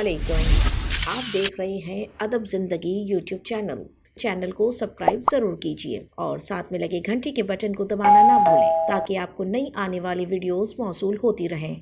वालेकुम। आप देख रहे हैं अदब ज़िंदगी यूट्यूब चैनल को सब्सक्राइब ज़रूर कीजिए और साथ में लगे घंटी के बटन को दबाना ना भूलें ताकि आपको नई आने वाली वीडियोस मौसूल होती रहें।